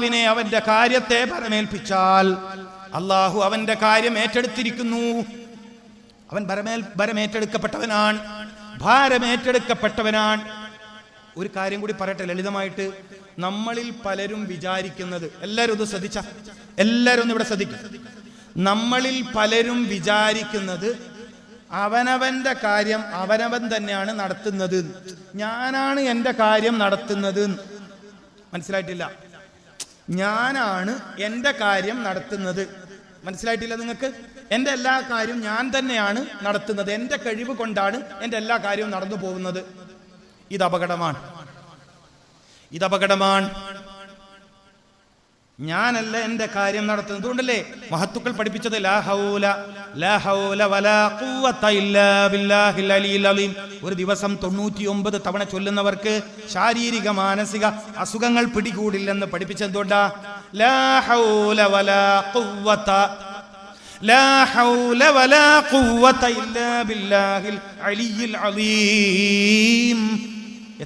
അള്ളാഹുവിനെ അവന്റെ കാര്യത്തെ ഭരമേൽപ്പിച്ചാൽ അള്ളാഹു അവന്റെ കാര്യം ഏറ്റെടുത്തിരിക്കുന്നു. അവൻ ഭരമേറ്റെടുക്കപ്പെട്ടവനാണ്, ഭാരമേറ്റെടുക്കപ്പെട്ടവനാണ്. ഒരു കാര്യം കൂടി പറയട്ടെ ലളിതമായിട്ട്. നമ്മളിൽ പലരും വിചാരിക്കുന്നത്, എല്ലാവരും ഒന്ന് ശ്രദ്ധിച്ച, എല്ലാവരും ഒന്ന് ഇവിടെ ശ്രദ്ധിക്കും. നമ്മളിൽ പലരും വിചാരിക്കുന്നത് അവനവന്റെ കാര്യം അവനവൻ തന്നെയാണ് നടത്തുന്നത്, ഞാനാണ് എൻ്റെ കാര്യം നടത്തുന്നത്. മനസ്സിലായിട്ടില്ല? ഞാനാണ് എൻ്റെ കാര്യം നടത്തുന്നത്. മനസ്സിലായിട്ടില്ല നിങ്ങൾക്ക്? എൻ്റെ എല്ലാ കാര്യവും ഞാൻ തന്നെയാണ് നടത്തുന്നത്, എൻ്റെ കഴിവ് കൊണ്ടാണ് എൻ്റെ എല്ലാ കാര്യവും നടന്നു പോകുന്നത്. ഇത് അപകടമാണ്, ഇത് അപകടമാണ്. ഞാനല്ല എൻ്റെ കാര്യം നടത്തുന്നത്. അതുകൊണ്ടല്ലേ മഹത്തുക്കൾ പഠിപ്പിച്ചത് ലാ ഹൗല വലാ ഖുവത ഇല്ലാ ബില്ലാഹിൽ അലിയിൽ അലീം. ഒരു ദിവസം 99 തവണ ചൊല്ലുന്നവർക്ക് ശാരീരിക മാനസിക അസുഖങ്ങൾ പിടികൂടില്ലെന്ന് പഠിപ്പിച്ചെന്തുകൊണ്ടാ? ലാ ഹൗല വലാ ഖുവത ഇല്ലാ ബില്ലാഹിൽ അലിയിൽ അലീം.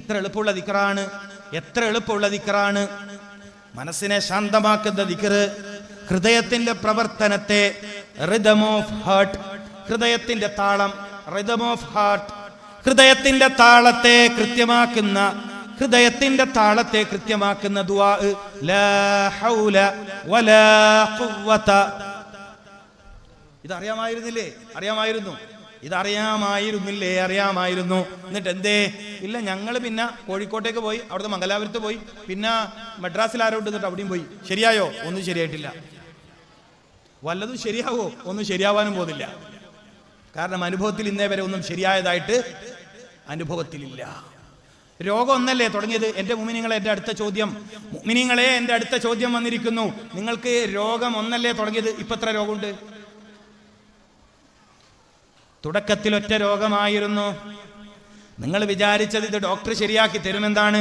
എത്ര എളുപ്പമുള്ള ദിക്റാണ്, എത്ര എളുപ്പമുള്ള ദിക്റാണ്. മനസ്സിനെ ശാന്തമാക്കുന്ന ദിക്ർ, ഹൃദയത്തിന്റെ പ്രവർത്തനത്തെ, റിതം ഓഫ് ഹാർട്ട്, ഹൃദയത്തിന്റെ താളം, റിതം ഓഫ് ഹാർട്ട്, ഹൃദയത്തിന്റെ താളത്തെ കൃത്യമാക്കുന്ന, ഹൃദയത്തിന്റെ താളത്തെ കൃത്യമാക്കുന്ന ദുആ ലാ ഹൗല വലാ ഖുവത. ഇതറിയാമായിരുന്നില്ലേ? അറിയാമായിരുന്നു. ഇതറിയാമായിരുന്നില്ലേ? അറിയാമായിരുന്നു. എന്നിട്ട് എന്തേ? ഇല്ല, ഞങ്ങൾ പിന്നെ കോഴിക്കോട്ടേക്ക് പോയി, അവിടുത്തെ മംഗലാപുരത്ത് പോയി, പിന്നെ മദ്രാസിൽ ആരോട്ട് എന്നിട്ട് അവിടെയും പോയി. ശരിയായോ? ഒന്നും ശരിയായിട്ടില്ല. വല്ലതും ശരിയാവോ? ഒന്നും ശരിയാവാനും പോകുന്നില്ല. കാരണം അനുഭവത്തിൽ ഇന്നേ വരെ ഒന്നും ശരിയായതായിട്ട് അനുഭവത്തിലില്ല. രോഗം ഒന്നല്ലേ തുടങ്ങിയത്? എൻ്റെ മുഅ്മിനീങ്ങളെ, എൻ്റെ അടുത്ത ചോദ്യം, മുഅ്മിനീങ്ങളെ എൻ്റെ അടുത്ത ചോദ്യം വന്നിരിക്കുന്നു. നിങ്ങൾക്ക് രോഗം ഒന്നല്ലേ തുടങ്ങിയത്? ഇപ്പം എത്ര രോഗമുണ്ട്? തുടക്കത്തിൽ ഒറ്റ രോഗമായിരുന്നു. നിങ്ങൾ വിചാരിച്ചത് ഇത് ഡോക്ടർ ശരിയാക്കി തരുമെന്താണ്?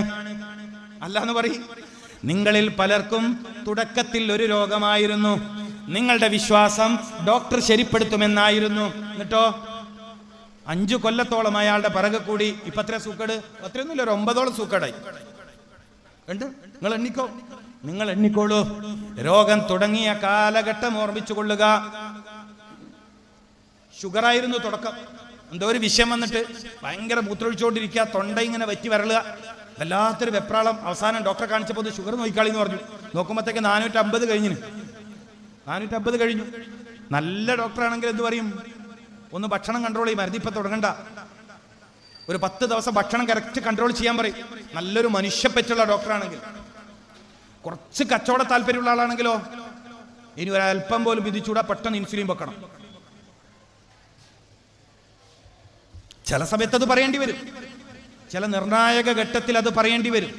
അല്ല എന്ന് പറയും. നിങ്ങളിൽ പലർക്കും തുടക്കത്തിൽ ഒരു രോഗമായിരുന്നു. നിങ്ങളുടെ വിശ്വാസം ഡോക്ടർ ശരിപ്പെടുത്തുമെന്നായിരുന്നു. എന്നിട്ടോ 5 കൊല്ലത്തോളം അയാളുടെ പിറകെ കൂടി. ഇപ്പൊ എത്ര സൂക്കേട്? അത്രയൊന്നുമില്ല, ഒരു 9ഓളം സൂക്കേടായി ഉണ്ട്. നിങ്ങൾ എണ്ണിക്കോ, നിങ്ങൾ എണ്ണിക്കോളൂ. രോഗം തുടങ്ങിയ കാലഘട്ടം ഓർമ്മിച്ചു കൊള്ളുക. ഷുഗറായിരുന്നു തുടക്കം. എന്തോ ഒരു വിഷയം വന്നിട്ട് ഭയങ്കര മൂത്രമൊഴിച്ചുകൊണ്ടിരിക്കുക, തൊണ്ട ഇങ്ങനെ വറ്റി വരളുക, വല്ലാത്തൊരു വെപ്രാളം. അവസാനം ഡോക്ടറെ കാണിച്ചപ്പോൾ ഷുഗർ നോക്കിക്കാളി എന്ന് പറഞ്ഞു. നോക്കുമ്പോഴത്തേക്ക് 450 കഴിഞ്ഞു. 450 കഴിഞ്ഞു. നല്ല ഡോക്ടറാണെങ്കിൽ എന്ത് പറയും? ഒന്ന് ഭക്ഷണം കൺട്രോൾ ചെയ്യും, മരുന്നിപ്പം തുടങ്ങണ്ട, ഒരു 10 ദിവസം ഭക്ഷണം കറക്റ്റ് കൺട്രോൾ ചെയ്യാൻ പറയും. നല്ലൊരു മനുഷ്യപ്പറ്റുള്ള ഡോക്ടറാണെങ്കിൽ. കുറച്ച് കച്ചവട താല്പര്യമുള്ള ആളാണെങ്കിലോ ഇനി ഒരല്പം പോലും വിധിച്ചൂടാ, പെട്ടെന്ന് ഇൻസുലിൻ വെക്കണം. ചില സമയത്ത് അത് പറയേണ്ടി വരും, ചില നിർണായക ഘട്ടത്തിൽ അത് പറയേണ്ടി വരും.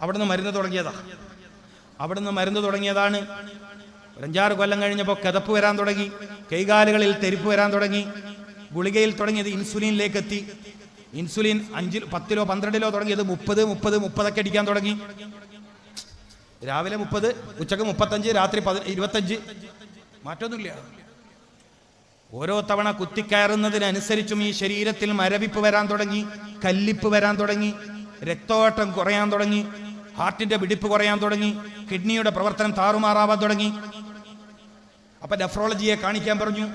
അവിടുന്ന് മരുന്ന് തുടങ്ങിയതാണ്. 5-6 കൊല്ലം കഴിഞ്ഞപ്പോൾ കിതപ്പ് വരാൻ തുടങ്ങി, കൈകാലുകളിൽ തെരിപ്പ് വരാൻ തുടങ്ങി. ഗുളികയിൽ തുടങ്ങിയത് ഇൻസുലിനിലേക്ക് എത്തി. ഇൻസുലിൻ 5, 10, 12 തുടങ്ങിയത് 30 അടിക്കാൻ തുടങ്ങി. രാവിലെ 30, ഉച്ചക്ക് 35, രാത്രി 25. മാറ്റമൊന്നുമില്ല. ഓരോ തവണ കുത്തിക്കയറുന്നതിനനുസരിച്ചും ഈ ശരീരത്തിൽ മരവിപ്പ് വരാൻ തുടങ്ങി, കല്ലിപ്പ് വരാൻ തുടങ്ങി, രക്തോട്ടം കുറയാൻ തുടങ്ങി, ഹാർട്ടിന്റെ പിടിപ്പ് കുറയാൻ തുടങ്ങി, കിഡ്നിയുടെ പ്രവർത്തനം താറുമാറാവാൻ തുടങ്ങി. അപ്പൊ നെഫ്രോളജിയെ കാണിക്കാൻ പറഞ്ഞു.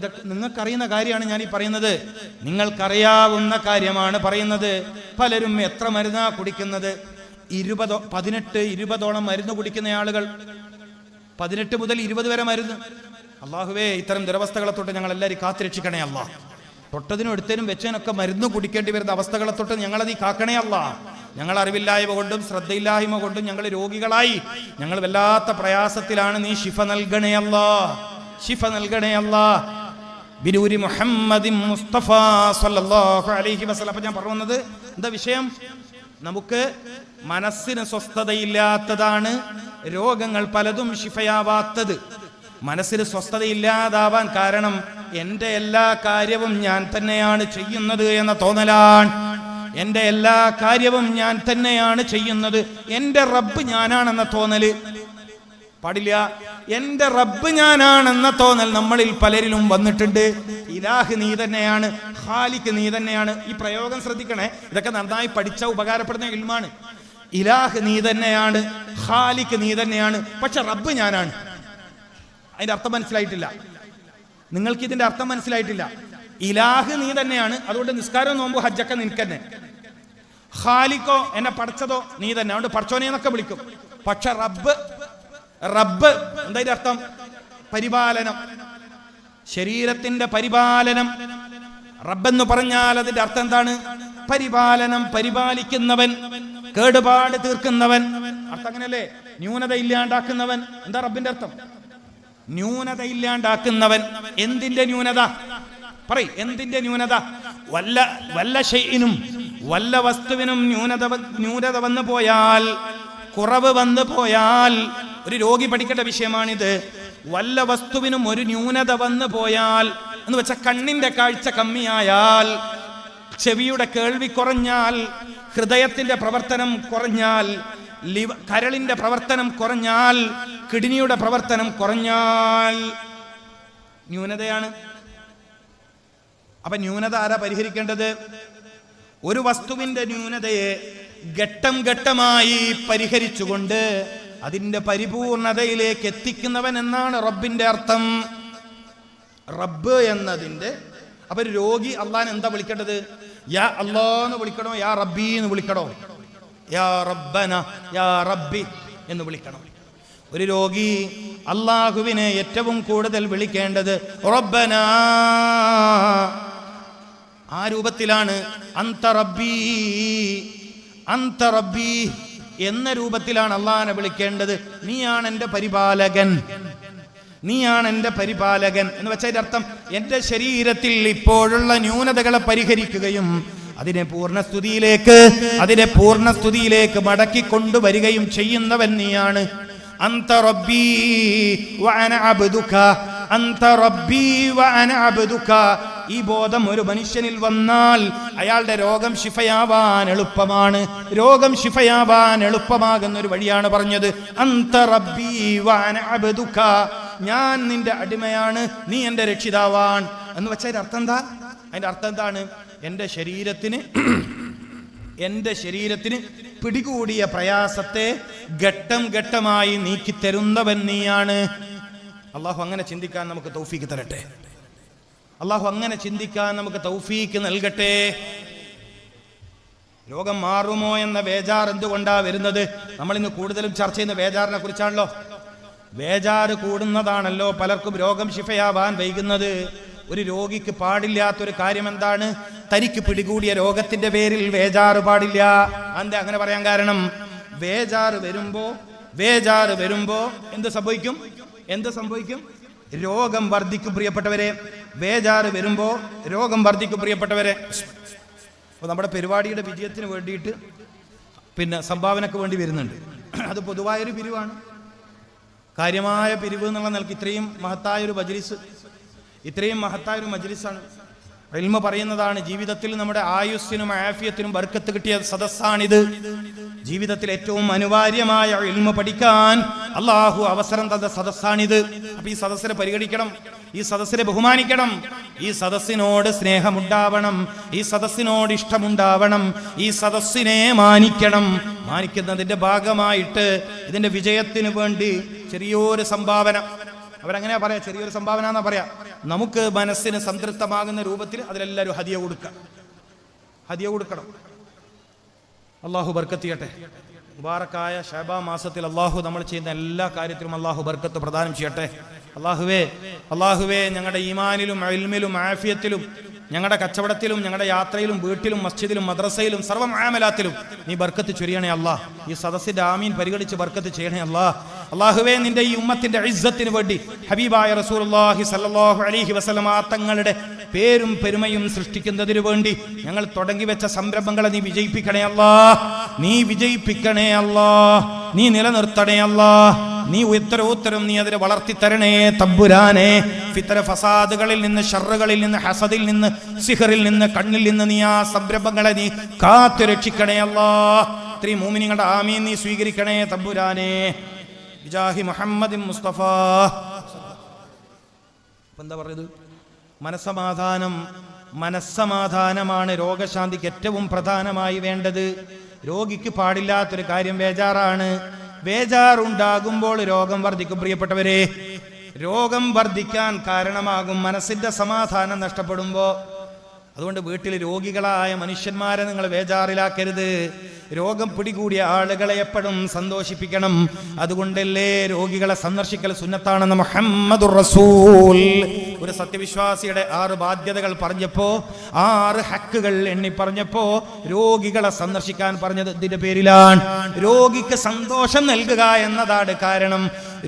ഇതൊക്കെ നിങ്ങൾക്കറിയുന്ന കാര്യമാണ് ഞാൻ ഈ പറയുന്നത്, നിങ്ങൾക്കറിയാവുന്ന കാര്യമാണ് പറയുന്നത്. പലരും എത്ര മരുന്നാ കുടിക്കുന്നത്? 18-20ഓളം മരുന്ന് കുടിക്കുന്ന ആളുകൾ, 18 മുതൽ 20 വരെ മരുന്ന്. അള്ളാഹുവേ, ഇത്തരം ദുരവസ്ഥകളെ തൊട്ട് ഞങ്ങൾ എല്ലാവരും കാത്തുരക്ഷിക്കണേ അല്ലാ. തൊട്ടതിനും എടുത്തതിനും വെച്ചതിനൊക്കെ മരുന്ന് കുടിക്കേണ്ടി വരുന്ന അവസ്ഥകളെ തൊട്ട് ഞങ്ങളത് കാക്കണേ അല്ലാ. ഞങ്ങൾ അറിവില്ലായ്മ കൊണ്ടും ശ്രദ്ധയില്ലായ്മ കൊണ്ടും ഞങ്ങൾ രോഗികളായി, ഞങ്ങൾ വല്ലാത്ത പ്രയാസത്തിലാണ്. നീ ശിഫ നൽകണേ അല്ലാ, ശിഫ നൽകണേ അല്ലാ. ബിനൂരി മുഹമ്മദിൻ മുസ്തഫ സല്ലല്ലാഹു അലൈഹി വസല്ലം. അപ്പോൾ ഞാൻ പറഞ്ഞത് എന്താ വിഷയം? നമുക്ക് മനസ്സിന് സ്വസ്ഥതയില്ലാത്തതാണ് രോഗങ്ങൾ പലതും ശിഫയാവാത്തത്. മനസ്സിന് സ്വസ്ഥതയില്ലാതാവാൻ കാരണം എൻ്റെ എല്ലാ കാര്യവും ഞാൻ തന്നെയാണ് ചെയ്യുന്നത് എന്ന തോന്നലാണ്. എൻ്റെ എല്ലാ കാര്യവും ഞാൻ തന്നെയാണ് ചെയ്യുന്നത്, എൻ്റെ റബ്ബ് ഞാനാണെന്ന തോന്നല്. പാടില്ല. എന്റെ റബ്ബ് ഞാനാണെന്ന തോന്നൽ നമ്മളിൽ പലരിലും വന്നിട്ടുണ്ട്. ഇലാഹ് നീ തന്നെയാണ്, ഖാലിഖ് നീ തന്നെയാണ്. ഈ പ്രയോഗം ശ്രദ്ധിക്കണേ, ഇതൊക്കെ നന്നായി പഠിച്ച ഉപകാരപ്പെടുന്ന ഇൽമാണ്. ഇലാഹ് നീ തന്നെയാണ്, ഖാലിഖ് നീ തന്നെയാണ്, പക്ഷെ റബ്ബ് ഞാനാണ്. അതിന്റെ അർത്ഥം മനസ്സിലായിട്ടില്ല. നിങ്ങൾക്ക് ഇതിന്റെ അർത്ഥം മനസ്സിലായിട്ടില്ല. ഇലാഹ് നീ തന്നെയാണ്, അതുകൊണ്ട് നിസ്കാരവും നോമ്പ് ഹജ്ജൊക്കെ നിനക്ക് തന്നെ. ഖാലിഖോ എന്നെ പഠിച്ചതോ നീ തന്നെ, അതുകൊണ്ട് പഠിച്ചോനെ എന്നൊക്കെ വിളിക്കും. പക്ഷെ റബ്ബ് എന്താ അർത്ഥം? പരിപാലനം, ശരീരത്തിന്റെ പരിപാലനം. റബ്ബെന്ന് പറഞ്ഞാൽ അതിന്റെ അർത്ഥം എന്താണ്? പരിപാലനം, പരിപാലിക്കുന്നവൻ, കേടുപാട് തീർക്കുന്നവൻ. അർത്ഥം അങ്ങനെയല്ലേ? ന്യൂനത ഇല്ലാണ്ടാക്കുന്നവൻ. എന്താ റബ്ബിന്റെ അർത്ഥം? ന്യൂനത ഇല്ലാണ്ടാക്കുന്നവൻ. എന്തിന്റെ ന്യൂനത? പറയ്, എന്തിന്റെ ന്യൂനത? വല്ല ഷൈഇനും, വല്ല വസ്തുവിനും ന്യൂനത വന്നു പോയാൽ, കുറവ് വന്നു പോയാൽ, ഒരു രോഗി പഠിക്കേണ്ട വിഷയമാണിത്. വല്ല വസ്തുവിനും ഒരു ന്യൂനത വന്നു പോയാൽ എന്ന് വെച്ചാൽ കണ്ണിന്റെ കാഴ്ച കമ്മിയായാൽ, ചെവിയുടെ കേൾവി കുറഞ്ഞാൽ, ഹൃദയത്തിന്റെ പ്രവർത്തനം കുറഞ്ഞാൽ, കരളിന്റെ പ്രവർത്തനം കുറഞ്ഞാൽ, കിഡ്നിയുടെ പ്രവർത്തനം കുറഞ്ഞാൽ ന്യൂനതയാണ്. അപ്പൊ ന്യൂനത ആരാ പരിഹരിക്കേണ്ടത്? ഒരു വസ്തുവിന്റെ ന്യൂനതയെ ഘട്ടം ഘട്ടമായി പരിഹരിച്ചുകൊണ്ട് അതിന്റെ പരിപൂർണതയിലേക്ക് എത്തിക്കുന്നവൻ എന്നാണ് റബ്ബിന്റെ അർത്ഥം. റബ്ബ് എന്നതിന്റെ അപ്പൊ ഒരു രോഗി അള്ളാഹനെ എന്താ വിളിക്കേണ്ടത്? യാ അല്ലാഹ് വിളിക്കണോ? യാ റബ്ബി എന്ന് വിളിക്കണോ? യാ റബ്ബന, യാ റബ്ബി എന്ന് വിളിക്കണം. ഒരു രോഗി അള്ളാഹുവിനെ ഏറ്റവും കൂടുതൽ വിളിക്കേണ്ടത് റബ്ബന. ആ രൂപത്തിലാണ്. അന്ത റബ്ബി, അന്ത റബ്ബി എന്ന രൂപത്തിലാണ് അള്ളാഹനെ വിളിക്കേണ്ടത്. നീയാണ് എൻ്റെ പരിപാലകൻ, നീയാണ് എൻ്റെ പരിപാലകൻ എന്ന് വെച്ചാൽ അർത്ഥം എൻ്റെ ശരീരത്തിൽ ഇപ്പോഴുള്ള ന്യൂനതകളെ പരിഹരിക്കുകയും അതിനെ പൂർണ്ണസ്തുതിയിലേക്ക് മടക്കി കൊണ്ടുവരികയും ചെയ്യുന്നവൻ നീയാണ്. അന്ത റബ്ബി വഅന അബ്ദുക, അന്ത റബ്ബി വഅന അബ്ദുക. ഈ ബോധം ഒരു മനുഷ്യനിൽ വന്നാൽ അയാളുടെ രോഗം ശിഫയാവാൻ എളുപ്പമാണ്. രോഗം ശിഫയാവാൻ എളുപ്പമാകുന്ന ഒരു വഴിയാണ് പറഞ്ഞത്. അന്ത റബ്ബി വഅന അബ്ദുക, ഞാൻ നിന്റെ അടിമയാണ്, നീ എൻ്റെ രക്ഷിതാവാൻ എന്ന് വെച്ചാൽ അർത്ഥം എന്താ? അതിന്റെ അർത്ഥം എന്താണ്? എൻ്റെ ശരീരത്തിന് പിടികൂടിയ പ്രയാസത്തെ ഘട്ടം ഘട്ടമായി നീക്കിത്തരുന്നവൻ നീയാണ്. അള്ളാഹു അങ്ങനെ ചിന്തിക്കാൻ നമുക്ക് തൗഫീക്ക് തരട്ടെ. അള്ളാഹു അങ്ങനെ ചിന്തിക്കാൻ നമുക്ക് തൗഫീക്ക് നൽകട്ടെ. രോഗം മാറുമോ എന്ന ബേജാർ എന്തുകൊണ്ടാ വരുന്നത്? നമ്മൾ ഇന്ന് കൂടുതലും ചർച്ച ചെയ്യുന്ന ബേജാറിനെ കുറിച്ചാണല്ലോ. ബേജാറ് കൂടുന്നതാണല്ലോ പലർക്കും രോഗം ശിഫയാവാൻ വൈകുന്നത്. ഒരു രോഗിക്ക് പാടില്ലാത്തൊരു കാര്യം എന്താണ്? തനിക്ക് പിടികൂടിയ രോഗത്തിന്റെ പേരിൽ ബേജാറ് പാടില്ല. എന്താ അങ്ങനെ പറയാൻ കാരണം? ബേജാറ് വരുമ്പോ എന്ത് സംഭവിക്കും? രോഗം വർദ്ധിക്കും പ്രിയപ്പെട്ടവരെ. ബേജാറ് വരുമ്പോ രോഗം വർദ്ധിക്കും പ്രിയപ്പെട്ടവരെ. അപ്പോൾ നമ്മുടെ പരിപാടിയുടെ വിജയത്തിന് വേണ്ടിയിട്ട് സംഭാവനക്ക് വേണ്ടി വരുന്നുണ്ട്. അത് പൊതുവായൊരു പിരിവാണ്, കാര്യമായ പിരിവ് എന്നുള്ള നിലക്ക് ഇത്രയും മഹത്തായൊരു മജ്ലിസാണ്. ഇൽമ പറയുന്നതാണ്, ജീവിതത്തിൽ നമ്മുടെ ആയുസ്സിനും ആഫിയത്തിനും ബർക്കത്ത് കിട്ടിയ സദസ്സാണിത്. ജീവിതത്തിൽ ഏറ്റവും അനിവാര്യമായ ഇൽമ പഠിക്കാൻ അള്ളാഹു അവസരം തന്ന സദസ്സാണിത്. അപ്പൊ ഈ സദസ്സിനെ പരിഗണിക്കണം, ഈ സദസ്സിനെ ബഹുമാനിക്കണം, ഈ സദസ്സിനോട് സ്നേഹമുണ്ടാവണം, ഈ സദസ്സിനോട് ഇഷ്ടമുണ്ടാവണം, ഈ സദസ്സിനെ മാനിക്കണം. മാനിക്കുന്നതിന്റെ ഭാഗമായിട്ട് ഇതിന്റെ വിജയത്തിന് വേണ്ടി ചെറിയൊരു സംഭാവന, അവരങ്ങനെ പറയാ, ചെറിയൊരു സംഭാവന എന്നാ പറയാ, നമുക്ക് മനസ്സിന് സംതൃപ്തമാകുന്ന രൂപത്തിൽ അതിലെല്ലാവരും ഹദിയ കൊടുക്കണം. അള്ളാഹു ബർക്കത്ത് ചെയ്യട്ടെ. മുബാറക്കായ ഷഅബാ മാസത്തിൽ അള്ളാഹു നമ്മൾ ചെയ്യുന്ന എല്ലാ കാര്യത്തിലും അള്ളാഹു ബർക്കത്ത് പ്രദാനം ചെയ്യട്ടെ. അള്ളാഹുവേ ഞങ്ങളുടെ ഈമാനിലും ഇൽമിലും ആഫിയത്തിലും ഞങ്ങളുടെ കച്ചവടത്തിലും ഞങ്ങളുടെ യാത്രയിലും വീട്ടിലും മസ്ജിദിലും മദ്രസയിലും സർവ്വ മുആമലാത്തിലും നീ ബർക്കത്ത് ചൊരിയണേ അല്ലാഹ്. ഈ സദസ്സിന്റെ ആമീൻ പരിഗണിച്ച് ബർക്കത്ത് ചെയ്യണേ അല്ലാഹ്. അള്ളാഹുവേ നിന്റെ ഈ ഉമ്മത്തിന്റെ ഇസ്സത്തിന് വേണ്ടി ഹബീബായ റസൂലുള്ളാഹി സ്വല്ലല്ലാഹു അലൈഹി വസല്ലമ തങ്ങളുടെ പേരും പെരുമയും സൃഷ്ടിക്കുന്നതിനു വേണ്ടി ഞങ്ങൾ തുടങ്ങി വെച്ച സംരംഭങ്ങളെ നീ വിജയിപ്പിക്കണേ അല്ലാഹ്. നീ വിജയിപ്പിക്കണേ അല്ലാഹ്. നീ നിലനിർത്തണേ അല്ലാഹ്. നീ ഉത്തരോത്തരം നീ അതിനെ വളർത്തിത്തരണേ തമ്പുരാനെ. ഫിത്തന ഫസാദുകളിൽ നിന്ന്, ഷർറുകളിൽ നിന്ന്, ഹസദിൽ നിന്ന്, സിഹറിൽ നിന്ന്, കണ്ണിൽ നിന്ന് നീ ആ സംരംഭങ്ങളെ നീ കാത്തു രക്ഷിക്കണേ അല്ലാഹ്. ഇത്രയും മുഅ്മിനീങ്ങളുടെ ആമീൻ നീ സ്വീകരിക്കണേ തമ്പുരാനെ. ബിജാഹി മുഹമ്മദിൻ മുസ്തഫ. എന്താ പറയുന്നത്? മനസ്സമാധാനമാണ് രോഗശാന്തിക്ക് ഏറ്റവും പ്രധാനമായി വേണ്ടത്. രോഗിക്ക് പാടില്ലാത്തൊരു കാര്യം ബേജാറാണ്. ബേജാറുണ്ടാകുമ്പോൾ രോഗം വർദ്ധിക്കും. പ്രിയപ്പെട്ടവരെ, രോഗം വർദ്ധിക്കാൻ കാരണമാകും മനസ്സിന്റെ സമാധാനം നഷ്ടപ്പെടുമ്പോൾ. അതുകൊണ്ട് വീട്ടിൽ രോഗികളായ മനുഷ്യന്മാരെ നിങ്ങൾ ബേജാറിലാക്കരുത്. രോഗം പിടികൂടിയ ആളുകളെ എപ്പോഴും സന്തോഷിപ്പിക്കണം. അതുകൊണ്ടല്ലേ രോഗികളെ സന്ദർശിക്കൽ സുന്നത്താണെന്ന് മുഹമ്മദുർ റസൂൽ. ഒരു സത്യവിശ്വാസിയുടെ 6 ബാധ്യതകൾ പറഞ്ഞപ്പോ, 6 ഹക്കുകൾ എണ്ണി പറഞ്ഞപ്പോ രോഗികളെ സന്ദർശിക്കാൻ പറഞ്ഞത് ഇതിന്റെ പേരിലാണ്. രോഗിക്ക് സന്തോഷം നൽകുക എന്നതാണ് കാരണം.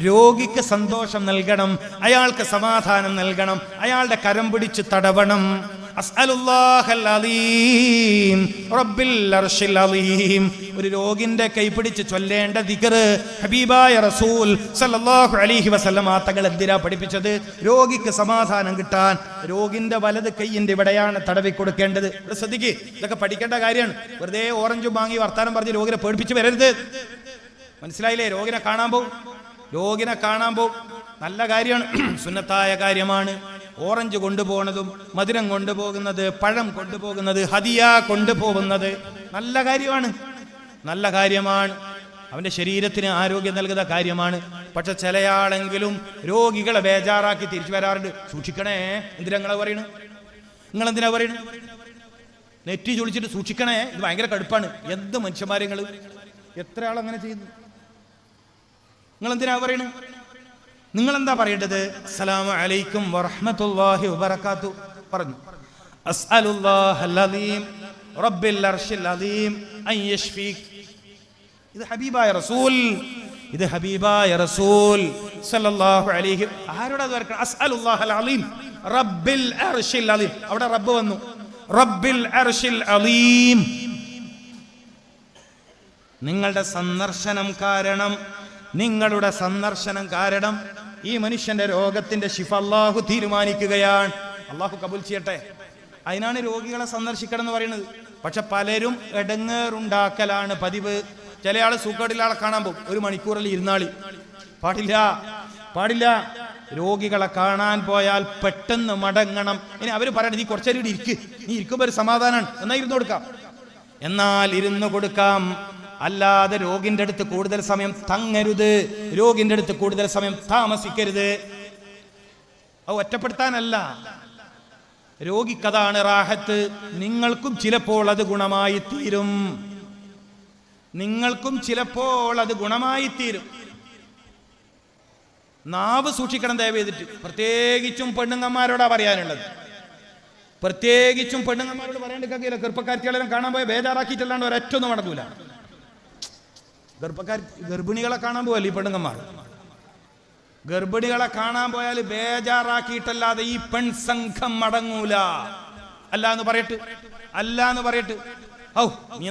രോഗിക്ക് സന്തോഷം നൽകണം, അയാൾക്ക് സമാധാനം നൽകണം, അയാളുടെ കരം പിടിച്ച് തടവണം. അസ്അലുല്ലാഹൽ അലീം റബ്ബിൽ അർശിൽ അലീം. ഒരു രോഗിന്റെ കൈപിടിച്ച് ചൊല്ലേണ്ട ദിക്ർ ഹബീബായ റസൂൽ സല്ലല്ലാഹു അലൈഹി വസല്ലം തങ്ങൾ എന്തിനാ പഠിപ്പിച്ചത്? രോഗിക്ക് സമാധാനം കിട്ടാൻ. രോഗിന്റെ വലത് കൈയിന്റെ ഇവിടെയാണ് തടവി കൊടുക്കേണ്ടത്. ഇവിടെ ശ്രദ്ധിക്ക്, ഇതൊക്കെ പഠിക്കേണ്ട കാര്യമാണ്. വെറുതെ ഓറഞ്ചും വാങ്ങി വർത്താനം പറഞ്ഞ് രോഗിനെ പേടിപ്പിച്ച് വരരുത്. മനസ്സിലായില്ലേ? രോഗിനെ കാണാൻ പോകും. നല്ല കാര്യമാണ്, സുന്നത്തായ കാര്യമാണ്. ഓറഞ്ച് കൊണ്ടുപോകുന്നതും മധുരം കൊണ്ടുപോകുന്നത്, പഴം കൊണ്ടുപോകുന്നത്, ഹദിയ കൊണ്ടുപോകുന്നത് നല്ല കാര്യമാണ്. അവന്റെ ശരീരത്തിന് ആരോഗ്യം നൽകുന്ന കാര്യമാണ്. പക്ഷെ ചിലയാളെങ്കിലും രോഗികളെ ബേജാറാക്കി തിരിച്ചു വരാറുണ്ട്. സൂക്ഷിക്കണേ. നിങ്ങളെന്തിനാ പറയണു? നെറ്റി ചൊളിച്ചിട്ട് സൂക്ഷിക്കണേ, ഇത് ഭയങ്കര കടുപ്പാണ്. എന്ത് മനുഷ്യന്മാരെ നിങ്ങൾ, എത്ര ആളങ്ങനെ ചെയ്യുന്നു? നിങ്ങളെന്തിനാ പറയണു? നിങ്ങളെന്താ പറയേണ്ടത്? അസ്സലാമു അലൈക്കും വറഹ്മത്തുള്ളാഹി വബറകാതു പറഞ്ഞു. അസ്അലുല്ലാഹൽ അലീം റബ്ബിൽ അർശിൽ അലീം അൻ യശ്ഫീക്. ഇത് ഹബീബായ റസൂൽ സല്ലല്ലാഹു അലൈഹി. ആരോടാ ദ്വാരക്കണം? അസ്അലുല്ലാഹൽ അലീം റബ്ബിൽ അർശിൽ അലീം. അവിടെ റബ്ബ് വന്നു. റബ്ബിൽ അർശിൽ അലീം. നിങ്ങളുടെ സന്ദർശനം കാരണം ഈ മനുഷ്യന്റെ രോഗത്തിന്റെ ശിഫ അല്ലാഹു തീരുമാനിക്കുകയാണ്. അല്ലാഹു കബൂൽ ചെയ്യട്ടെ. അതിനാണ് രോഗികളെ സന്ദർശിക്കണം എന്ന് പറയുന്നത്. പക്ഷെ പലരും ഇടങ്ങേറുണ്ടാക്കലാണ് പതിവ്. ചില ആള് സുഖമുള്ള ആളെ കാണാൻ പോകും, 1 മണിക്കൂറിൽ ഇരുന്നാളി. പാടില്ല. രോഗികളെ കാണാൻ പോയാൽ പെട്ടെന്ന് മടങ്ങണം. ഇനി അവര് പറയണത് നീ കുറച്ചേരം ഇരിക്ക്, നീ ഇരിക്കുമ്പോ ഒരു സമാധാനമാണ്, എന്നാൽ ഇരുന്നു കൊടുക്കാം. അല്ലാതെ രോഗിന്റെ അടുത്ത് കൂടുതൽ സമയം തങ്ങരുത്, രോഗിന്റെ അടുത്ത് കൂടുതൽ സമയം താമസിക്കരുത്. അത് ഒറ്റപ്പെടുത്താനല്ല, രോഗിക്കതാണ് റാഹത്ത്. നിങ്ങൾക്കും ചിലപ്പോൾ അത് ഗുണമായി തീരും. നാവ് സൂക്ഷിക്കണം ദയവ് ചെയ്തിട്ട്. പ്രത്യേകിച്ചും പെണ്ണുങ്ങന്മാരോടാ പറയാനുള്ളത്. പെണ്ണുങ്ങന്മാരോട് പറയേണ്ട ചെറുപ്പക്കാരികളെല്ലാം കാണാൻ പോയ ബേജാറാക്കിയിട്ടല്ലാണ്ട് ഒരൊറ്റൊന്നും നടക്കൂല. ഗർഭിണികളെ കാണാൻ പോയല്ലേ ഈ പെണ്ണുങ്ങന്മാർ. ഗർഭിണികളെ കാണാൻ പോയാൽ ബേജാറാക്കിയിട്ടല്ലാതെ ഈ പെൺസംഘം മടങ്ങൂല. അല്ലാന്ന് പറയട്ട് ഔ നീ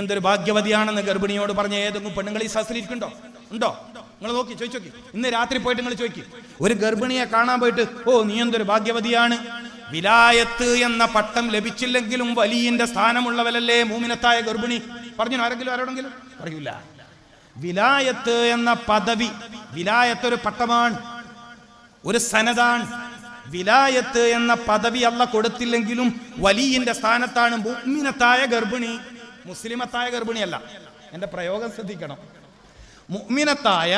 എന്തൊരു ഭാഗ്യവതിയാണെന്ന് ഗർഭിണിയോട് പറഞ്ഞ ഏതെങ്കിലും പെണ്ണുങ്ങൾ ഈ സദസ്സിലിരിക്കുന്നുണ്ടോ? ഉണ്ടോ? നിങ്ങൾ ചോദിച്ചോക്കി. ഇന്ന് രാത്രി പോയിട്ട് നിങ്ങൾ ചോദിക്കും, ഒരു ഗർഭിണിയെ കാണാൻ പോയിട്ട് ഓ നീ എന്തൊരു ഭാഗ്യവതിയാണ്. വിലായത്ത് എന്ന പട്ടം ലഭിച്ചില്ലെങ്കിലും വലിയന്റെ സ്ഥാനമുള്ളവരല്ലേ മൂമിനത്തായ ഗർഭിണി. ആരോടെങ്കിലും പറയൂല. വിലായത്ത് എന്ന പദവി, വിലായത്ത് ഒരു പട്ടമാണ്, ഒരു സനതാണ്. വിലായത്ത് എന്ന പദവി അല്ല കൊടുത്തില്ലെങ്കിലും വലിയന്റെ സ്ഥാനത്താണ് മുഅ്മിനത്തായ ഗർഭിണി. മുസ്ലിമത്തായ ഗർഭിണിയല്ല, എന്റെ പ്രയോഗം ശ്രദ്ധിക്കണം. മുഅ്മിനത്തായ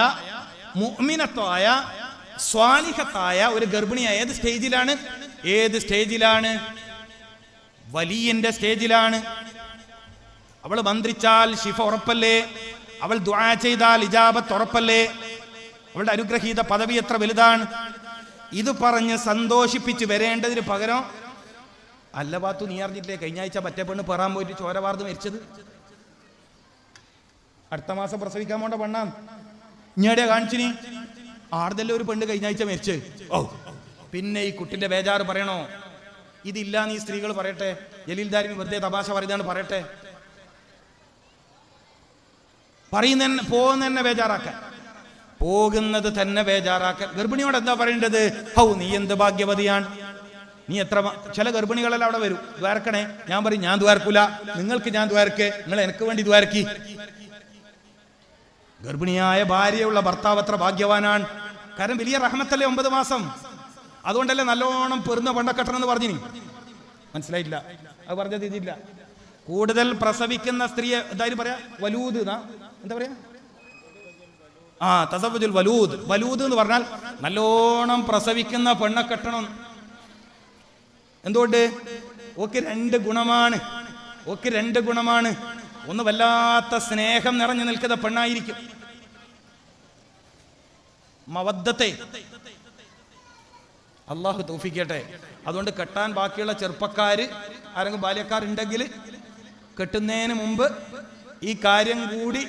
സ്വാലിഹത്തായ ഒരു ഗർഭിണിയ ഏത് സ്റ്റേജിലാണ്? വലിയന്റെ സ്റ്റേജിലാണ്. അവൾ മന്ത്രിച്ചാൽ ശിഫ ഉറപ്പല്ലേ? അവൾ ദുആ ചെയ്താൽ ഇജാബത്ത് ഉറപ്പല്ലേ? അവളുടെ അനുഗ്രഹീത പദവി എത്ര വലുതാണ്. ഇത് പറഞ്ഞ് സന്തോഷിപ്പിച്ച് വരേണ്ടതിന് പകരം അല്ല പാത്തു നീ അറിഞ്ഞിട്ടില്ലേ കഴിഞ്ഞ ആഴ്ച മറ്റേ പെണ്ണ് പെറാൻ പോയിട്ട് ചോര വാർന്ന് മരിച്ചത്, അടുത്ത മാസം പ്രസവിക്കാൻ പോണ്ട പെണ്ണാൻ ഇഞ്ഞടെ കാണിച്ചിനി ആർദല്ലേ ഒരു പെണ്ണ് കഴിഞ്ഞ ആഴ്ച മരിച്ച്. ഓ പിന്നെ ഈ കുട്ടിന്റെ ബേജാറ് പറയണോ? ഇതില്ല നീ സ്ത്രീകൾ പറയട്ടെ, ജലീൽ ദാരിമി വെറുതെ തമാശ പറയുന്നതാണ് പറയട്ടെ. പോകുന്നത് തന്നെ ബേജാറാക്കാൻ. ഗർഭിണിയോട് എന്താ പറയേണ്ടത്? ഹൗ നീ എന്ത് ഭാഗ്യവതിയാണ്, നീ എത്ര. ചില ഗർഭിണികളെല്ലാം അവിടെ വരും, ദ്വാരക്കണേ. ഞാൻ പറയും ഞാൻ ദ്വാരക്കൂല, നിങ്ങൾക്ക് ഞാൻ ദ്വാരക്കേ, നിങ്ങൾ എനിക്ക് വേണ്ടി ദ്വാരക്കി. ഗർഭിണിയായ ഭാര്യയുള്ള ഭർത്താവ് എത്ര ഭാഗ്യവാനാണ്. കാരണം വലിയ റഹ്മത്തല്ലേ 9 മാസം. അതുകൊണ്ടല്ലേ നല്ലോണം പെറുന്ന പണ്ടക്കെട്ടണം എന്ന് പറഞ്ഞിനി. മനസ്സിലായില്ല? അത് പറഞ്ഞത് ഇതില്ല. കൂടുതൽ പ്രസവിക്കുന്ന സ്ത്രീയെ എന്തായാലും പറയാ വലൂദ്, എന്താ പറയാ, തസവ്വുജുൽ വലൂദ്. വലൂദ് എന്ന് പറഞ്ഞാൽ നല്ലോണം പ്രസവിക്കുന്ന പെണ്ണെ കെട്ടണം. എന്തുകൊണ്ട്? ഓക്ക് 2 ഗുണമാണ്. ഓക്ക് 2 ഗുണമാണ്. ഒന്ന്, വല്ലാത്ത സ്നേഹം നിറഞ്ഞു നിൽക്കുന്ന പെണ്ണായിരിക്കും. മവദ്ദത്തെ അള്ളാഹു തൗഫീഖ്. അതുകൊണ്ട് കെട്ടാൻ ബാക്കിയുള്ള ചെറുപ്പക്കാര് ആരെങ്കിലും ബാല്യക്കാരുണ്ടെങ്കിൽ കെട്ടുന്നതിന് മുമ്പ് ഈ കാര്യം കൂടി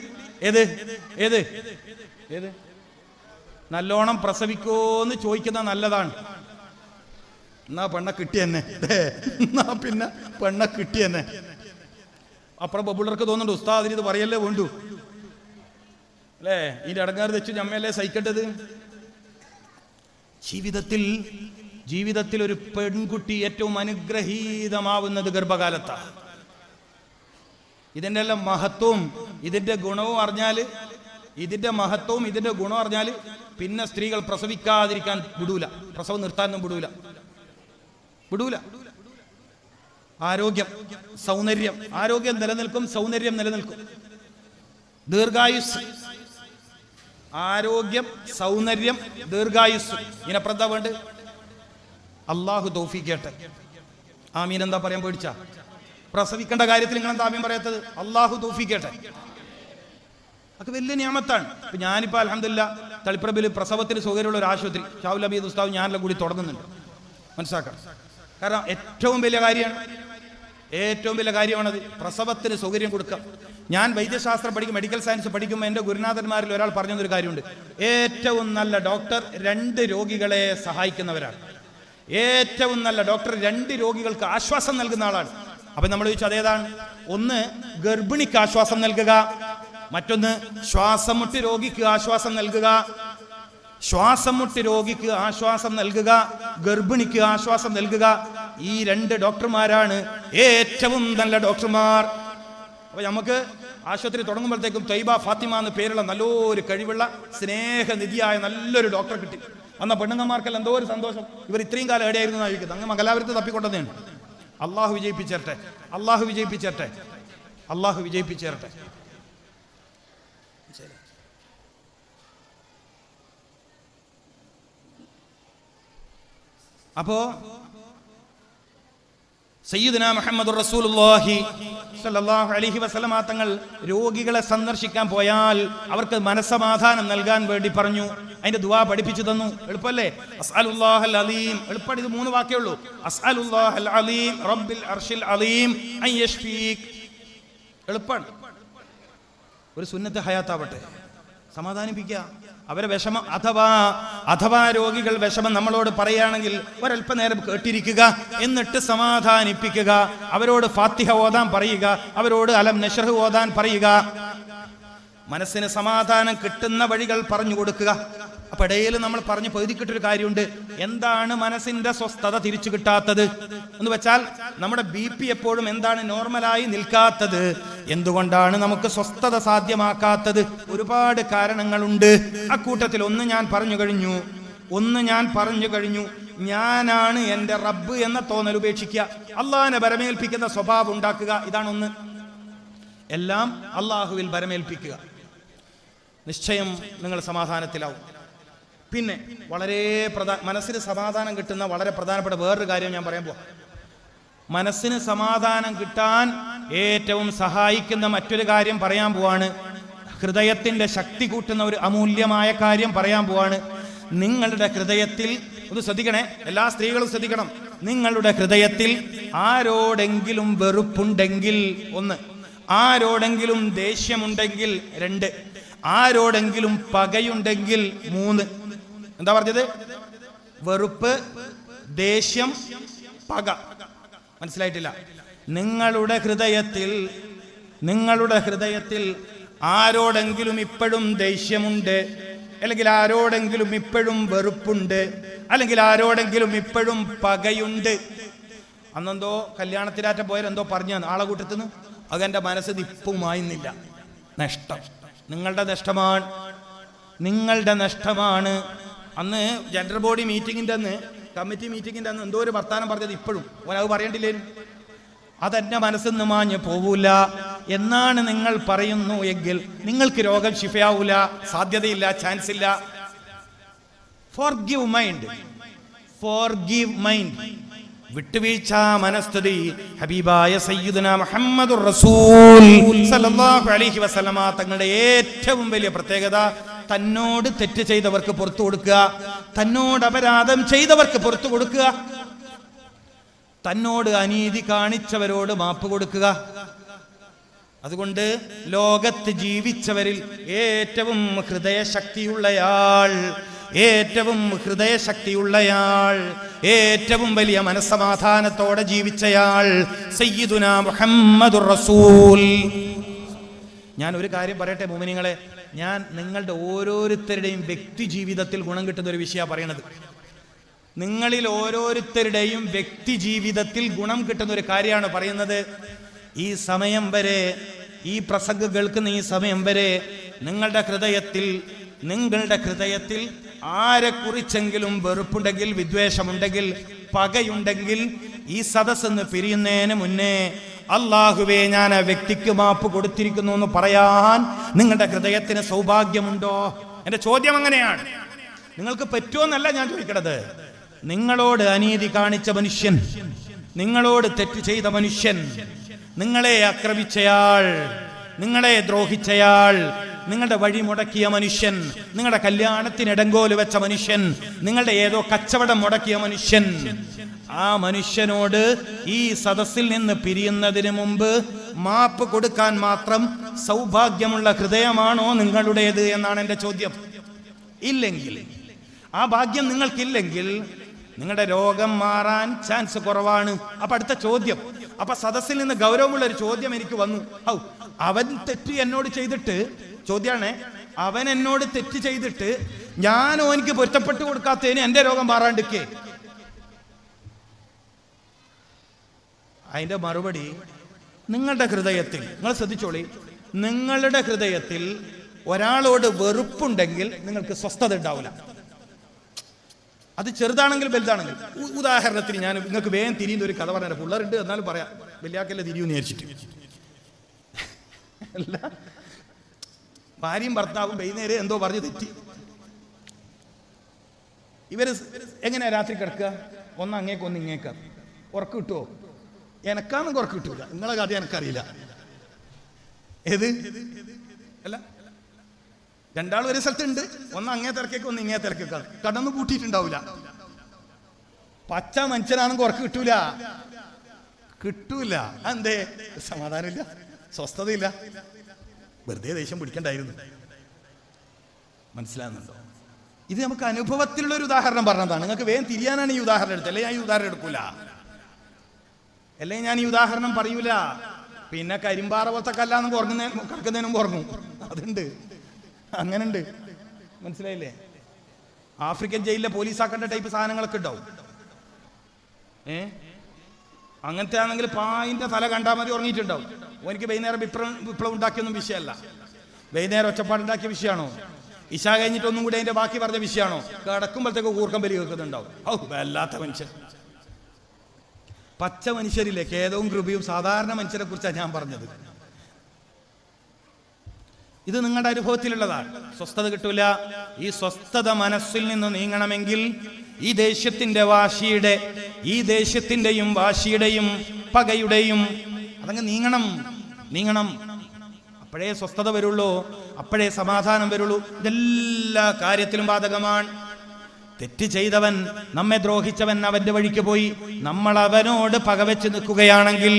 ഏത് നല്ലോണം പ്രസവിക്കോന്ന് ചോദിക്കുന്ന നല്ലതാണ്. എന്നാ പെണ്ണ കിട്ടി തന്നെ, എന്നാ പിന്നെ പെണ്ണ കിട്ടി തന്നെ. അപ്പുറം ബബുളർക്ക് തോന്നുന്നുണ്ട് ഉസ്താദിന് ഇത് പറയല്ലേ വേണ്ടു അല്ലേ, ഇതിന്റെ അടങ്ങാറ് വെച്ച് ഞമ്മയല്ലേ സഹിക്കേണ്ടത്. ജീവിതത്തിൽ ഒരു പെൺകുട്ടി ഏറ്റവും അനുഗ്രഹീതമാവുന്നത് ഗർഭകാലത്താണ്. ഇതിൻ്റെ എല്ലാം മഹത്വവും ഇതിന്റെ ഗുണവും അറിഞ്ഞാല്, ഇതിന്റെ മഹത്വവും ഇതിന്റെ ഗുണം അറിഞ്ഞാല് പിന്നെ സ്ത്രീകൾ പ്രസവിക്കാതിരിക്കാൻ വിടൂല, പ്രസവം നിർത്താനൊന്നും വിടൂല. ആരോഗ്യം നിലനിൽക്കും, സൗന്ദര്യം നിലനിൽക്കും, ദീർഘായുസ്. ആരോഗ്യം, സൗന്ദര്യം, ദീർഘായുസ്. ഇതിനെപ്പുറത്താ വേണ്ട? അള്ളാഹു തൗഫീഖ്. ആമീൻ. എന്താ പറയാൻ പേടിച്ച? പ്രസവിക്കേണ്ട കാര്യത്തിൽ നിങ്ങൾ എന്താ ആമീൻ പറയാത്തത്? അള്ളാഹു തൗഫീഖ്. അത് വലിയ നിയമത്താണ്. ഇപ്പൊ ഞാനിപ്പോ അൽഹംദുലില്ലാ തളിപ്പറമ്പിൽ പ്രസവത്തിന് സൗകര്യമുള്ള ഒരു ആശുപത്രി ഷാവുൽ ഹമീദ് ഉസ്താദ് ഞാനെല്ലാം കൂടി തുടങ്ങുന്നുണ്ട്. മനസ്സിലാക്കണം. കാരണം ഏറ്റവും വലിയ കാര്യമാണത്, പ്രസവത്തിന് സൗകര്യം കൊടുക്കുക. ഞാൻ വൈദ്യശാസ്ത്രം പഠിക്കും, മെഡിക്കൽ സയൻസ് പഠിക്കുമ്പോൾ എൻ്റെ ഗുരുനാഥന്മാരിൽ ഒരാൾ പറഞ്ഞൊരു കാര്യമുണ്ട്. ഏറ്റവും നല്ല ഡോക്ടർ 2 രോഗികളെ സഹായിക്കുന്നവരാണ്. ഏറ്റവും നല്ല ഡോക്ടർ 2 രോഗികൾക്ക് ആശ്വാസം നൽകുന്ന ആളാണ്. അപ്പൊ നമ്മൾ ചോദിച്ചു അതേതാണ്? ഒന്ന് ഗർഭിണിക്ക് ആശ്വാസം നൽകുക, മറ്റൊന്ന് ശ്വാസം മുട്ടി രോഗിക്ക് ആശ്വാസം നൽകുക. ശ്വാസം മുട്ടി രോഗിക്ക് ആശ്വാസം നൽകുക, ഗർഭിണിക്ക് ആശ്വാസം നൽകുക. ഈ 2 ഡോക്ടർമാരാണ് ഏറ്റവും നല്ല ഡോക്ടർമാർ. അപ്പൊ നമുക്ക് ആശുപത്രി തുടങ്ങുമ്പോഴത്തേക്കും തൈബ ഫാത്തിമ എന്ന് പേരുള്ള നല്ലൊരു കഴിവുള്ള സ്നേഹനിധിയായ നല്ലൊരു ഡോക്ടറെ കിട്ടി. അന്ന പെണ്ണുങ്ങന്മാർക്കെല്ലാം എന്തോ ഒരു സന്തോഷം. ഇവർ ഇത്രയും കാലം എവിടെയായിരുന്നു ആയിരിക്കും, അങ്ങ് മംഗലാപുരത്ത് തപ്പിക്കൊണ്ടതാണ്. അള്ളാഹു വിജയിപ്പിച്ചേരട്ടെ. അപ്പോ സയ്യിദുനാ മുഹമ്മദുർ റസൂലുള്ളാഹി സ്വല്ലല്ലാഹു അലൈഹി വസല്ലമ തങ്ങൾ രോഗികളെ സന്ദർശിക്കാൻ പോയാൽ അവർക്ക് മനസ്സമാധാനം നൽകാൻ വേണ്ടി പറഞ്ഞു. അതിന്റെ ദുആ പഠിപ്പിച്ചു തന്നു. എളുപ്പല്ലേ? അസ്അലുല്ലാഹൽ അലീം. എളുപ്പമാണ്. ഇത് 3 വാക്കേ ഉള്ളൂ. അസ്അലുല്ലാഹൽ അലീം റബ്ബിൽ അർശിൽ അലീം അൻ യശ്ഫീക്. എളുപ്പമാണ്. ഒരു സുന്നത്ത് ഹയാത്താവട്ടെ, സമാധാനിപ്പിക്കുക അവരെ വിഷമം. അഥവാ രോഗികൾ വിഷമം നമ്മളോട് പറയുകയാണെങ്കിൽ ഒരല്പനേരം കേട്ടിരിക്കുക, എന്നിട്ട് സമാധാനിപ്പിക്കുക. അവരോട് ഫാത്തിഹ ഓതാൻ പറയുക, അവരോട് അലം നശ്റഹ് ഓതാൻ പറയുക. മനസ്സിന് സമാധാനം കിട്ടുന്ന വഴികൾ പറഞ്ഞു കൊടുക്കുക. അപ്പൊ ഇടയിൽ നമ്മൾ പറഞ്ഞു പകുതിക്കിട്ടൊരു കാര്യമുണ്ട്. എന്താണ് മനസ്സിന്റെ സ്വസ്ഥത തിരിച്ചു കിട്ടാത്തത് എന്ന് വെച്ചാൽ നമ്മുടെ BP എപ്പോഴും എന്താണ് നോർമലായി നിൽക്കാത്തത്? എന്തുകൊണ്ടാണ് നമുക്ക് സ്വസ്ഥത സാധ്യമാക്കാത്തത്? ഒരുപാട് കാരണങ്ങളുണ്ട്. അക്കൂട്ടത്തിൽ ഒന്ന് ഞാൻ പറഞ്ഞു കഴിഞ്ഞു. ഞാനാണ് എൻ്റെ റബ്ബ് എന്ന തോന്നൽ ഉപേക്ഷിക്കുക, അള്ളാഹിനെ ബരമേൽപ്പിക്കുന്ന സ്വഭാവം ഉണ്ടാക്കുക. ഇതാണ് ഒന്ന്. എല്ലാം അള്ളാഹുവിൽ ബരമേൽപ്പിക്കുക. നിശ്ചയം നിങ്ങൾ സമാധാനത്തിലാവും. പിന്നെ വളരെ മനസ്സിന് സമാധാനം കിട്ടുന്ന വളരെ പ്രധാനപ്പെട്ട വേറൊരു കാര്യം ഞാൻ പറയാൻ പോവാം. മനസ്സിന് സമാധാനം കിട്ടാൻ ഏറ്റവും സഹായിക്കുന്ന മറ്റൊരു കാര്യം പറയാൻ പോവാണ്. ഹൃദയത്തിന്റെ ശക്തി കൂട്ടുന്ന ഒരു അമൂല്യമായ കാര്യം പറയാൻ പോവാണ്. നിങ്ങളുടെ ഹൃദയത്തിൽ ഒന്ന് ശ്രദ്ധിക്കണേ, എല്ലാ സ്ത്രീകളും ശ്രദ്ധിക്കണം. നിങ്ങളുടെ ഹൃദയത്തിൽ ആരോടെങ്കിലും വെറുപ്പുണ്ടെങ്കിൽ 1, ആരോടെങ്കിലും ദേഷ്യമുണ്ടെങ്കിൽ 2, ആരോടെങ്കിലും പകയുണ്ടെങ്കിൽ 3. എന്താ പറഞ്ഞത്? വെറുപ്പ്, ദേഷ്യം, പക. മനസ്സിലായിട്ടില്ല? നിങ്ങളുടെ ഹൃദയത്തിൽ ആരോടെങ്കിലും ഇപ്പോഴും ദേഷ്യമുണ്ട്, അല്ലെങ്കിൽ ആരോടെങ്കിലും ഇപ്പോഴും വെറുപ്പുണ്ട്, അല്ലെങ്കിൽ ആരോടെങ്കിലും ഇപ്പോഴും പകയുണ്ട്. അന്നെന്തോ കല്യാണത്തിനാറ്റം പോയാൽ എന്തോ പറഞ്ഞു ആളെ കൂട്ടത്തുനിന്ന്, അതെന്റെ മനസ്സ് ഇപ്പുമായിരുന്നില്ല. നിങ്ങളുടെ നഷ്ടമാണ്, നിങ്ങളുടെ നഷ്ടമാണ്. അന്ന് ജനറൽ ബോഡി മീറ്റിങ്ങിൻ്റെ അന്ന്, കമ്മിറ്റി മീറ്റിങ്ങിൻ്റെ അന്ന് എന്തോ ഒരു വർത്താനം പറഞ്ഞത് ഇപ്പോഴും അത് പറയണ്ടില്ലേനും. അതെന്നെ മനസ്സിൽ നിന്ന് മാഞ്ഞ് പോവൂല എന്നാണ് നിങ്ങൾ പറയുന്നു എങ്കിൽ നിങ്ങൾക്ക് രോഗം ശിഫയാവൂല, സാധ്യതയില്ല, ചാൻസ് ഇല്ല. ഫോർഗീവ് മൈൻഡ്, ഫോർഗീവ് മൈൻഡ്, വിട്ടുവീഴ്ച മനസ്ഥിതി. ഹബീബായ സയ്യിദുനാ മുഹമ്മദുർ റസൂൽ സല്ലല്ലാഹു അലൈഹി വസല്ലമ തങ്ങളുടെ ഏറ്റവും വലിയ പ്രത്യേകത തന്നോട് തെറ്റ് ചെയ്തവർക്ക് പുറത്തു കൊടുക്കുക, തന്നോട് അപരാധം ചെയ്തവർക്ക് പുറത്തു കൊടുക്കുക, തന്നോട് അനീതി കാണിച്ചവരോട് മാപ്പ് കൊടുക്കുക. അതുകൊണ്ട് ലോകത്ത് ജീവിച്ചവരിൽ ഏറ്റവും ഹൃദയശക്തിയുള്ളയാൾ, ഏറ്റവും ഹൃദയശക്തിയുള്ളയാൾ, ഏറ്റവും വലിയ മനസ്സമാധാനത്തോടെ ജീവിച്ചയാൾ സയ്യിദുനാ മുഹമ്മദുർ റസൂൽ. ഞാൻ ഒരു കാര്യം പറയട്ടെ മുഅ്മിനീങ്ങളെ, ഞാൻ നിങ്ങളുടെ ഓരോരുത്തരുടെയും വ്യക്തി ജീവിതത്തിൽ ഗുണം കിട്ടുന്ന ഒരു വിഷയമാണ് പറയണത്. നിങ്ങളിൽ ഓരോരുത്തരുടെയും വ്യക്തി ജീവിതത്തിൽ ഗുണം കിട്ടുന്ന ഒരു കാര്യമാണ് പറയുന്നത്. ഈ സമയം വരെ, ഈ പ്രസംഗം കേൾക്കുന്ന ഈ സമയം വരെ നിങ്ങളുടെ ഹൃദയത്തിൽ ആരെക്കുറിച്ചെങ്കിലും വെറുപ്പുണ്ടെങ്കിൽ, വിദ്വേഷമുണ്ടെങ്കിൽ, പകയുണ്ടെങ്കിൽ ഈ സദസ്സെന്ന് പിരിയുന്നതിന് മുന്നേ അല്ലാഹുവേ ഞാൻ ആ വ്യക്തിക്ക് മാപ്പ് കൊടുത്തിരിക്കുന്നു എന്ന് പറയാൻ നിങ്ങളുടെ ഹൃദയത്തിന് സൗഭാഗ്യമുണ്ടോ? എന്റെ ചോദ്യം അങ്ങനെയാണ്. നിങ്ങൾക്ക് പറ്റുമോന്നല്ല ഞാൻ ചോദിക്കണത്. നിങ്ങളോട് അനീതി കാണിച്ച മനുഷ്യൻ, നിങ്ങളോട് തെറ്റ് ചെയ്ത മനുഷ്യൻ, നിങ്ങളെ ആക്രമിച്ചയാൾ, നിങ്ങളെ ദ്രോഹിച്ചയാൾ, നിങ്ങളുടെ വഴി മുടക്കിയ മനുഷ്യൻ, നിങ്ങളുടെ കല്യാണത്തിന് ഇടങ്കോല് വെച്ച മനുഷ്യൻ, നിങ്ങളുടെ ഏതോ കച്ചവടം മുടക്കിയ മനുഷ്യൻ, ആ മനുഷ്യനോട് ഈ സദസ്സിൽ നിന്ന് പിരിയുന്നതിന് മുമ്പ് മാപ്പ് കൊടുക്കാൻ മാത്രം സൗഭാഗ്യമുള്ള ഹൃദയമാണോ നിങ്ങളുടേത് എന്നാണ് എൻ്റെ ചോദ്യം. ഇല്ലെങ്കിൽ, ആ ഭാഗ്യം നിങ്ങൾക്കില്ലെങ്കിൽ നിങ്ങളുടെ രോഗം മാറാൻ ചാൻസ് കുറവാണ്. അപ്പൊ അടുത്ത ചോദ്യം, അപ്പൊ സദസ്സിൽ നിന്ന് ഗൗരവമുള്ള ഒരു ചോദ്യം എനിക്ക് വന്നു. അവൻ തെറ്റ് എന്നോട് ചെയ്തിട്ട്, ചോദ്യമാണ്, അവൻ എന്നോട് തെറ്റ് ചെയ്തിട്ട് ഞാൻ ഓനിക്ക് പൊരുത്തപ്പെട്ടു കൊടുക്കാത്തതിന് എന്റെ രോഗം മാറാണ്ടിക്കേ? അതിന്റെ മറുപടി, നിങ്ങളുടെ ഹൃദയത്തിൽ, നിങ്ങൾ ശ്രദ്ധിച്ചോളി, നിങ്ങളുടെ ഹൃദയത്തിൽ ഒരാളോട് വെറുപ്പുണ്ടെങ്കിൽ നിങ്ങൾക്ക് സ്വസ്ഥത ഉണ്ടാവില്ല. അത് ചെറുതാണെങ്കിൽ വലുതാണെങ്കിൽ. ഉദാഹരണത്തിന് ഞാൻ നിങ്ങൾക്ക് വേഗം തിരിയുന്ന ഒരു കഥ പറഞ്ഞ പിള്ളേരുണ്ട്, എന്നാലും പറയാം, വലിയാക്കല്ലേ തിരിയൂന്ന് വിചാരിച്ചിട്ട്. അല്ല, ഭാര്യയും ഭർത്താവും വൈകുന്നേരം എന്തോ പറഞ്ഞ് തെറ്റി. ഇവര് എങ്ങനെയാ രാത്രി കിടക്കുക? ഒന്ന് അങ്ങേക്ക് ഒന്ന് ഇങ്ങേക്ക. ഉറക്കം കിട്ടുമോ? എനക്കാന്നും ഉറക്കം കിട്ടൂല. നിങ്ങളെ കഥ എനക്കറിയില്ല. ഏത് അല്ല, രണ്ടാളും ഒരു സ്ഥലത്തുണ്ട്, ഒന്ന് അങ്ങേ തിരക്കേക്ക് ഒന്ന് ഇങ്ങേ തിരക്കേക്ക. കടന്നു പൂട്ടിയിട്ടുണ്ടാവില്ല. പച്ച മനുഷ്യനാണെങ്കിൽ ഉറക്കം കിട്ടൂല. എന്തേ? സമാധാനമില്ല, സ്വസ്ഥതയില്ല. വെറുതെ ദേഷ്യം പിടിക്കണ്ടായിരുന്നു. മനസ്സിലാകുന്നുണ്ടോ? ഇത് നമുക്ക് അനുഭവത്തിലുള്ള ഒരു ഉദാഹരണം പറഞ്ഞതാണ്. നിങ്ങൾക്ക് വേഗം തിരിയാനാണ് ഈ ഉദാഹരണം എടുത്തത്. അല്ലെങ്കിൽ ഞാൻ ഈ ഉദാഹരണം എടുക്കൂല, അല്ലെങ്കിൽ ഞാൻ ഈ ഉദാഹരണം പറയൂല. പിന്നെ കരിമ്പാറ പോലത്തെ കല്ലാന്ന് കിടക്കുന്നതിനും ഉറങ്ങും. അതുണ്ട്, അങ്ങനുണ്ട്. മനസ്സിലായില്ലേ? ആഫ്രിക്കൻ ജയിലിലെ പോലീസാക്കേണ്ട ടൈപ്പ് സാധനങ്ങളൊക്കെ ഉണ്ടാവും. അങ്ങനത്തെ ആണെങ്കിൽ പായിന്റെ തല കണ്ടാൽ മതി ഉറങ്ങിയിട്ടുണ്ടാവും. എനിക്ക് വൈകുന്നേരം വിപ്ലവം ഉണ്ടാക്കിയൊന്നും വിഷയമല്ല. വൈകുന്നേരം ഒച്ചപ്പാടുണ്ടാക്കിയ വിഷയമാണോ? ഇശ കഴിഞ്ഞിട്ട് ഒന്നും കൂടി അതിന്റെ ബാക്കി പറഞ്ഞ വിഷയമാണോ? കിടക്കുമ്പോഴത്തേക്ക് കൂർക്കം ബലി കേൾക്കുന്നുണ്ടാവും. വല്ലാത്ത മനുഷ്യൻ. പച്ച മനുഷ്യരില്ലേ, ഖേദവും കൃപയും സാധാരണ മനുഷ്യരെ കുറിച്ചാണ് ഞാൻ പറഞ്ഞത്. ഇത് നിങ്ങളുടെ അനുഭവത്തിലുള്ളതാണ്. സ്വസ്ഥത കിട്ടൂല. ഈ സ്വസ്ഥത മനസ്സിൽ നിന്ന് നീങ്ങണമെങ്കിൽ ഈ ദേശത്തിന്റെയും വാശിയുടെയും പകയുടെയും അതങ്ങ് നീങ്ങണം. അപ്പോഴേ സ്വസ്ഥത വരുള്ളൂ, അപ്പോഴേ സമാധാനം വരുള്ളൂ. ഇതെല്ലാ കാര്യത്തിലും ബാധകമാണ്. തെറ്റ് ചെയ്തവൻ, നമ്മെ ദ്രോഹിച്ചവൻ അവന്റെ വഴിക്ക് പോയി നമ്മൾ അവനോട് പകവെച്ച് നിൽക്കുകയാണെങ്കിൽ,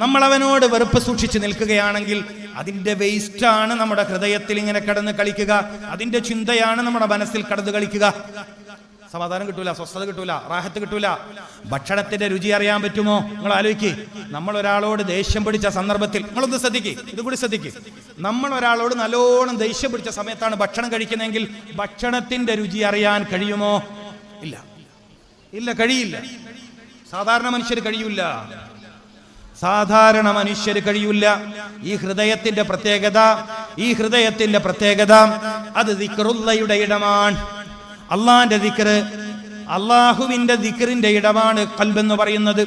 നമ്മൾ അവനോട് വെറുപ്പ് സൂക്ഷിച്ച് നിൽക്കുകയാണെങ്കിൽ അതിന്റെ വേസ്റ്റാണ് നമ്മുടെ ഹൃദയത്തിൽ ഇങ്ങനെ കടന്ന് കളിക്കുക. അതിന്റെ ചിന്തയാണ് നമ്മുടെ മനസ്സിൽ കടന്നു കളിക്കുക. സമാധാനം കിട്ടൂല, സ്വസ്ഥത കിട്ടൂല, റാഹത്ത് കിട്ടൂല. ഭക്ഷണത്തിന്റെ രുചി അറിയാൻ പറ്റുമോ? നിങ്ങൾ ആലോചിക്ക്. നമ്മൾ ഒരാളോട് ദേഷ്യം പിടിച്ച സന്ദർഭത്തിൽ, നിങ്ങളൊന്ന് ശ്രദ്ധിക്ക്, ഇതുകൂടി ശ്രദ്ധിക്ക്. നമ്മൾ ഒരാളോട് നല്ലോണം ദേഷ്യം പിടിച്ച സമയത്താണ് ഭക്ഷണം കഴിക്കുന്നതെങ്കിൽ ഭക്ഷണത്തിന്റെ രുചി അറിയാൻ കഴിയുമോ? ഇല്ല, കഴിയില്ല. സാധാരണ മനുഷ്യർ കഴിയൂല. സാധാരണ മനുഷ്യര് കഴിയൂല. ഈ ഹൃദയത്തിന്റെ പ്രത്യേകത അത് ദിക്റുള്ളയുടെ ഇടമാണ്. അള്ളാന്റെ ദിക്റ്, അള്ളാഹുവിന്റെ ദിക്റിന്റെ ഇടമാണ് ഖൽബ് എന്ന് പറയുന്നത്.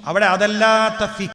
അവിടെ അതല്ലാത്ത